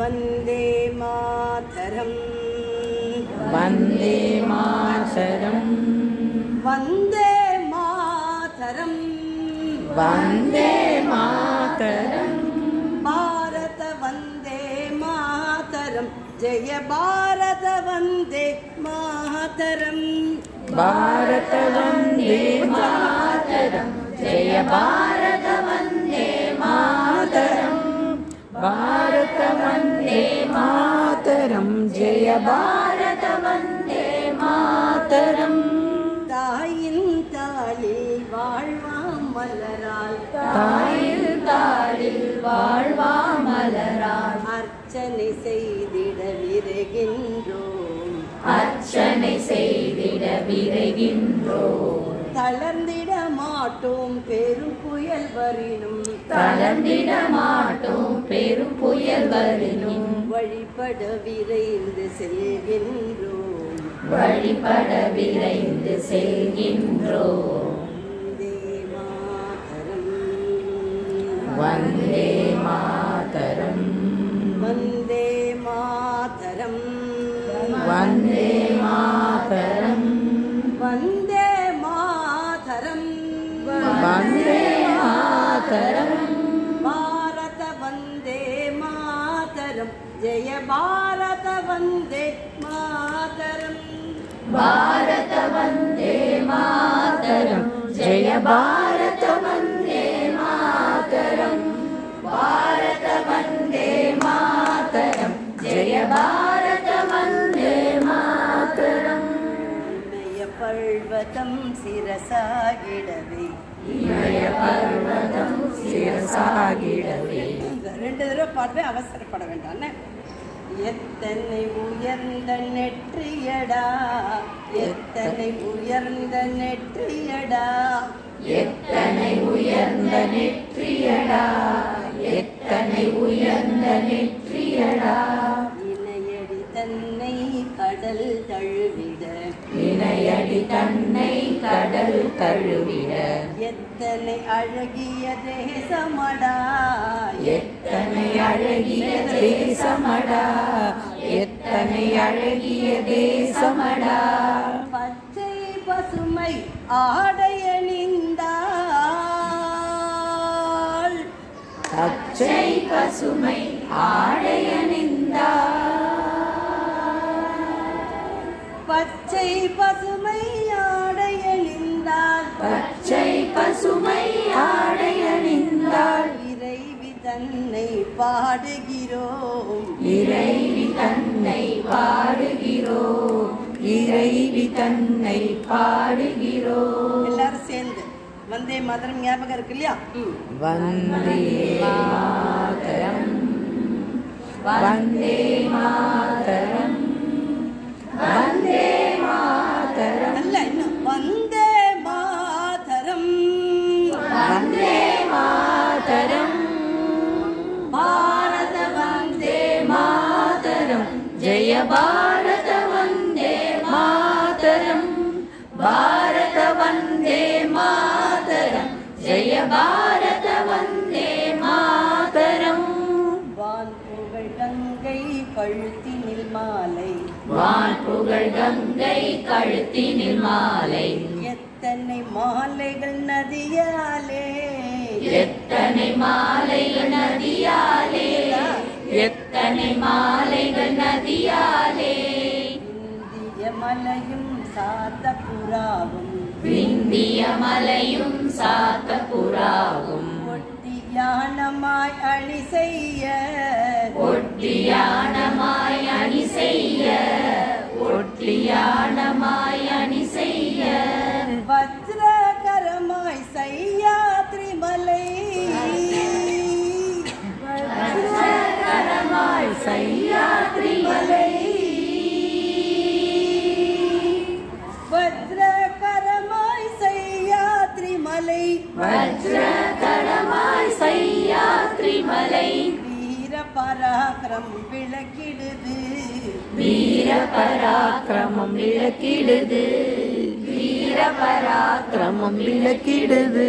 वन्दे मातरम् वन्दे मातरम् वन्दे मातरम् वन्दे मातरम् भारत वन्दे मातरम् जय भारत वन्दे मातरम् भारत वन्दे मातरम् जय भारत वन्दे मातरम् भारत वन्दे मातरम् जय भारत वन्दे मातरम् தாயின் தாளில் வாழ்வாம் மலரால் தாயின் தாளில் வாழ்வாம் மலரால் அர்ச்சனை செய்திட விரைகின்றோம் அர்ச்சனை செய்திட விரைகின்றோம் தளர்ந்திட மாட்டோம் பெரும் புயல் வரினும் தளர்ந்திட மாட்டோம் பெரும் புயல் வரினும் வழிபட விரைந்து செல்கின்றோம் வழிபட விரைந்து செல்கின்றோம் வந்தே மாதரம் வந்தே மாதரம் வந்தே மாதரம் வந்தே மாதரம் வந்தே மாதரம் வந்தே மாதரம் பாரத வந்தே மாதரம் ஜெய பாரத வந்தே மாதரம் भारत वन्दे मातरम् जय भारत वन्दे मातरम् भारत वन्दे मातरम् जय भारत वन्दे मातरम् இமய பர்வதம் சிரசாகிடவே இமய பர்வதம் சிரசாகிடவே ரெண்டு தடவை பாடவே அவசரப்பட வேண்டாம். எத்தனை உயர்ந்த நெற்றியடா எத்தனை உயர்ந்த நெற்றியடா எத்தனை உயர்ந்த நெற்றியடா எத்தனை உயர்ந்த நெற்றியடா இணையடி தன்னை கடல் தழுவிட இணையடி தன்னை கடல் தழுவிட எத்தனை அழகிய தேசமடா எத்தனை அழகிய தேசமடா எத்தனை அழகிய தேசமடா பச்சை பசுமை ஆடையணிந்தாள் பச்சை பசுமை ஆடையணிந்தாள் பச்சை பசுமை ஆடையணிந்தாள் பச்சை பசுமை ஆடையணிந்தாள் இறைவி தன்னை பாடுகிறோம் இறைவி தன்னை பாடுகிறோம் இறைவி தன்னை பாடுகிறோம் எல்லாரும் சேர்ந்து வந்தே மாதரம் ஞாபகம் இருக்கு இல்லையா? வந்தே மாதரம் வந்தே மாதரம் வந்தே மாதரம் அல்ல இன்னும் வந்தே மாதரம் வந்தே மாதரம் பாரத வந்தே மாதரம் ஜெய பாரத வந்தே மாதரம் பாரத வந்தே மாதரம் ஜெய பாரத வந்தே மாதரம் வான் புகழ் கங்கை கழுத்தினில் மாலை வான் புகழ் கங்கை கழுத்தினில் மாலை எத்தனை மாலைகள் நதியாலே எத்தனை மாலைகள் நதியாலே எத்தனை மாலைகள் நதியாலே இந்திய மலையும் சாத்த புறாவும் விந்திய மலையும் சாத்த புறாவும் ஒட்டியானமாய் அணி செய்ய ஒட்டியானமாய் அணி செய்ய ஒட்டியானமாய் அணி செய்ய வஜ்ரகரமாய் சையாத்ரி மலை வஜ்ரகரமாய் சையாத்ரி மலை வஜ்ரகரமாய் சையாத்ரி மலை வஜ்ரகரமாய் சையாத்ரி மலை வீர பராக்கிரம் விளக்கிடுது வீர பராக்கிரமம் விளக்கிடுது வீர பராக்கிரமம் விளக்கிடுது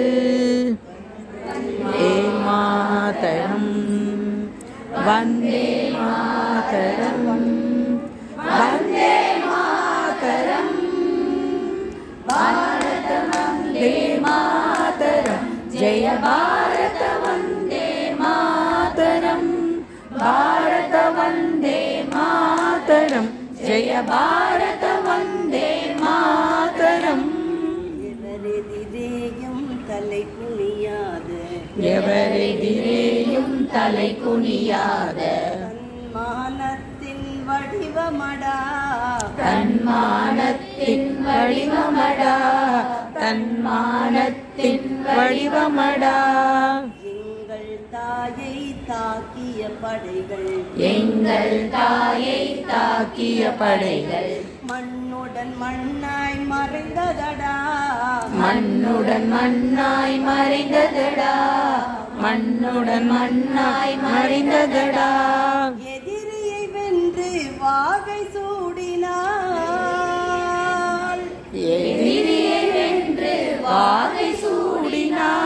हे मातरम वंदे मातरम। मातरम वंदे मातरम भारत वंदे मातरम जय भारत वंदे मातरम भारत वंदे मातरम जय भारत वंदे मातरम எவரெதிரேயும் தலை குனியாத தன்மானத்தின் வடிவமடா தன்மானத்தின் வடிவமடா தன்மானத்தின் வடிவமடா எங்கள் தாயை தாக்கிய படைகள் எங்கள் தாயை தாக்கிய படைகள் மண்ணுடன் மண்ணாய் மறைந்ததடா மண்ணுடன் மண்ணாய் மறைந்ததடா மண்ணுடன் மண்ணாய் மறைந்ததடா எதிரியை வென்று வாகை சூடினாள் எதிரியை வென்று வாகை சூடினாள்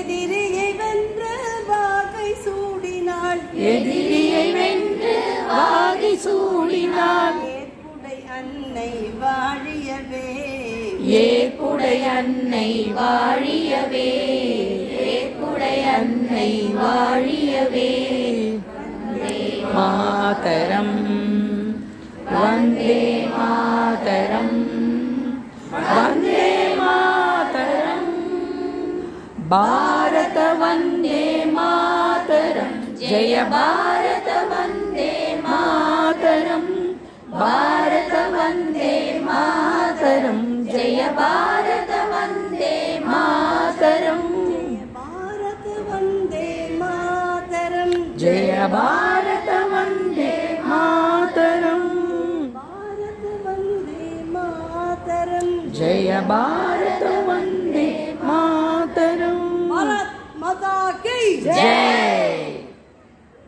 எதிரியை வென்று வாகை சூடினாள் எதிரியை வென்று வாகை சூடினாள் ஏற்புடை அன்னை வாழியவே ஏற்புடை அன்னை வாழியவே ஏற்புடை அன்னை வாழியவே மாதரம் வந்தே மாதரம் வந்தே மாதரம் பாரத வந்தே மாதரம் ஜெய பாரத வந்தே மாதரம் பாரத வந்தே மாதரம் ஜெய பாரத வந்தே மாதரம் பாரத வந்தே மாதரம் ஜெய பாரத வந்தே மாதரம் பாரத வந்தே மாதரம் ஜெய பாரத வந்தே மாதரம் பாரத் மாதா கி ஜெய்